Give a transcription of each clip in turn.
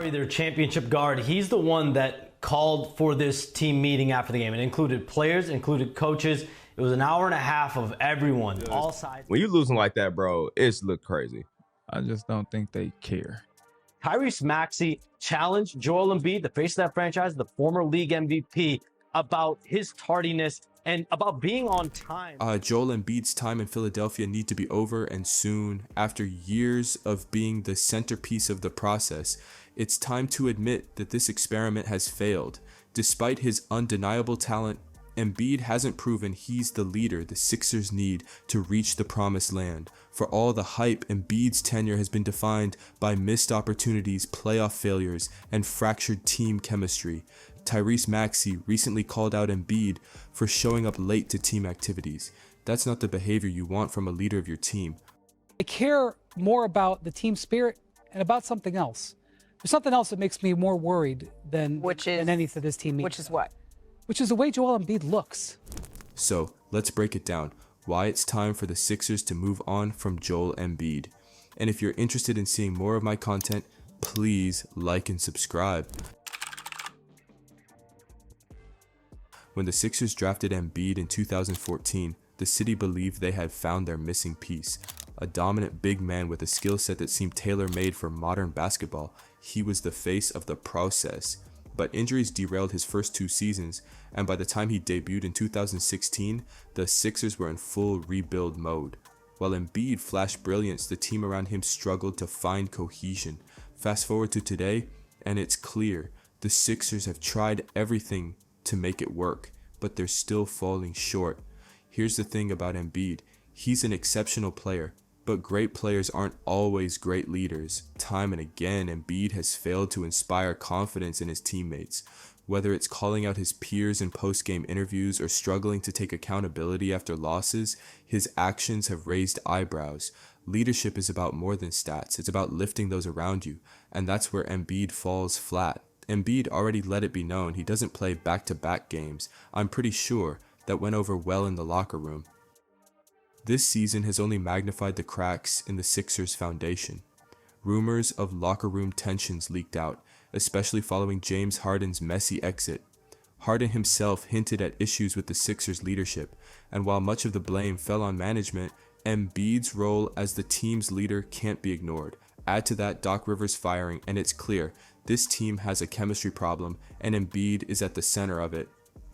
Their championship guard, he's the one that called for this team meeting after the game. It included players, included coaches. It was an hour and a half of everyone, all sides. When you losing like that, bro, it's look crazy. I just don't think they care. Tyrese Maxey challenged Joel Embiid, the face of that franchise, the former league MVP, about his tardiness and about being on time. Joel Embiid's time in Philadelphia need to be over, and soon. After years of being the centerpiece of the process, it's time to admit that this experiment has failed. Despite his undeniable talent, Embiid hasn't proven he's the leader the Sixers need to reach the promised land. For all the hype, Embiid's tenure has been defined by missed opportunities, playoff failures, and fractured team chemistry. Tyrese Maxey recently called out Embiid for showing up late to team activities. That's not the behavior you want from a leader of your team. I care more about the team spirit and about something else. There's something else that makes me more worried than anything of this team means. Which is what? Which is the way Joel Embiid looks. So let's break it down. Why it's time for the Sixers to move on from Joel Embiid. And if you're interested in seeing more of my content, please like and subscribe. When the Sixers drafted Embiid in 2014, the city believed they had found their missing piece. A dominant big man with a skill set that seemed tailor-made for modern basketball. He was the face of the process. But injuries derailed his first 2 seasons, and by the time he debuted in 2016, the Sixers were in full rebuild mode. While Embiid flashed brilliance, the team around him struggled to find cohesion. Fast forward to today, and it's clear the Sixers have tried everything to make it work, but they're still falling short. Here's the thing about Embiid. He's an exceptional player, but great players aren't always great leaders. Time and again, Embiid has failed to inspire confidence in his teammates. Whether it's calling out his peers in post-game interviews or struggling to take accountability after losses, his actions have raised eyebrows. Leadership is about more than stats. It's about lifting those around you, and that's where Embiid falls flat. Embiid already let it be known he doesn't play back-to-back games. I'm pretty sure that went over well in the locker room. This season has only magnified the cracks in the Sixers' foundation. Rumors of locker room tensions leaked out, especially following James Harden's messy exit. Harden himself hinted at issues with the Sixers' leadership, and while much of the blame fell on management, Embiid's role as the team's leader can't be ignored. Add to that Doc Rivers' firing, and it's clear this team has a chemistry problem, and Embiid is at the center of it.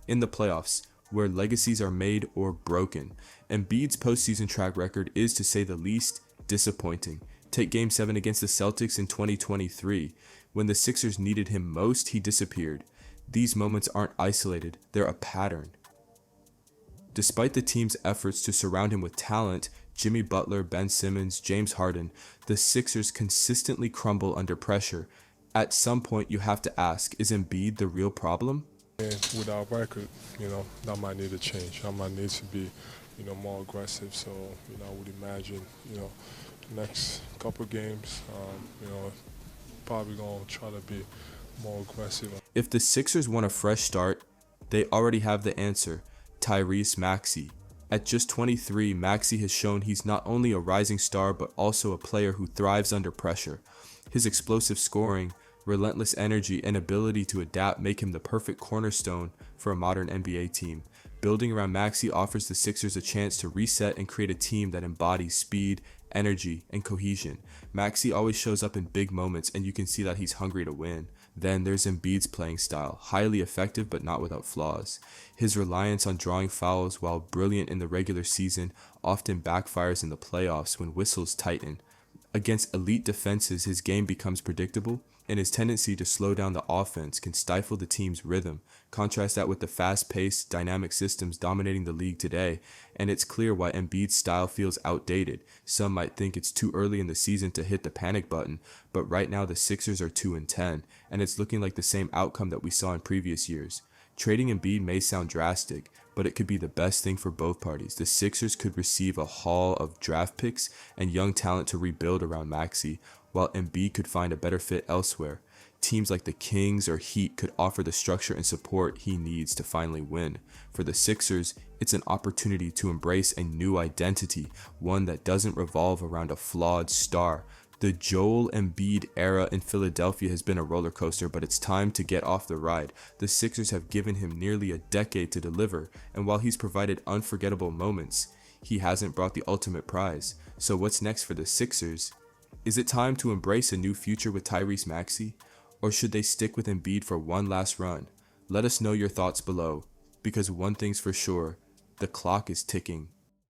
In the playoffs, where legacies are made or broken, Embiid's postseason track record is, to say the least, disappointing. Take Game 7 against the Celtics in 2023. When the Sixers needed him most, he disappeared. These moments aren't isolated, they're a pattern. Despite the team's efforts to surround him with talent, Jimmy Butler, Ben Simmons, James Harden, the Sixers consistently crumble under pressure. At some point you have to ask, is Embiid the real problem? And with our record, that might need to change. I might need to be, more aggressive. So, I would imagine, next couple games, probably going to try to be more aggressive. If the Sixers want a fresh start, they already have the answer, Tyrese Maxey. At just 23, Maxey has shown he's not only a rising star, but also a player who thrives under pressure. His explosive scoring, relentless energy, and ability to adapt make him the perfect cornerstone for a modern NBA team. Building around Maxey offers the Sixers a chance to reset and create a team that embodies speed, energy, and cohesion. Maxey always shows up in big moments, and you can see that he's hungry to win. Then there's Embiid's playing style, highly effective but not without flaws. His reliance on drawing fouls, while brilliant in the regular season, often backfires in the playoffs when whistles tighten. Against elite defenses, his game becomes predictable, and his tendency to slow down the offense can stifle the team's rhythm. Contrast that with the fast-paced, dynamic systems dominating the league today, and it's clear why Embiid's style feels outdated. Some might think it's too early in the season to hit the panic button, but right now the Sixers are 2-10, and it's looking like the same outcome that we saw in previous years. Trading Embiid may sound drastic, but it could be the best thing for both parties. The Sixers could receive a haul of draft picks and young talent to rebuild around Maxey, while Embiid could find a better fit elsewhere. Teams like the Kings or Heat could offer the structure and support he needs to finally win. For the Sixers, it's an opportunity to embrace a new identity, one that doesn't revolve around a flawed star. The Joel Embiid era in Philadelphia has been a roller coaster, but it's time to get off the ride. The Sixers have given him nearly a decade to deliver, and while he's provided unforgettable moments, he hasn't brought the ultimate prize. So what's next for the Sixers? Is it time to embrace a new future with Tyrese Maxey, or should they stick with Embiid for one last run? Let us know your thoughts below, because one thing's for sure, the clock is ticking.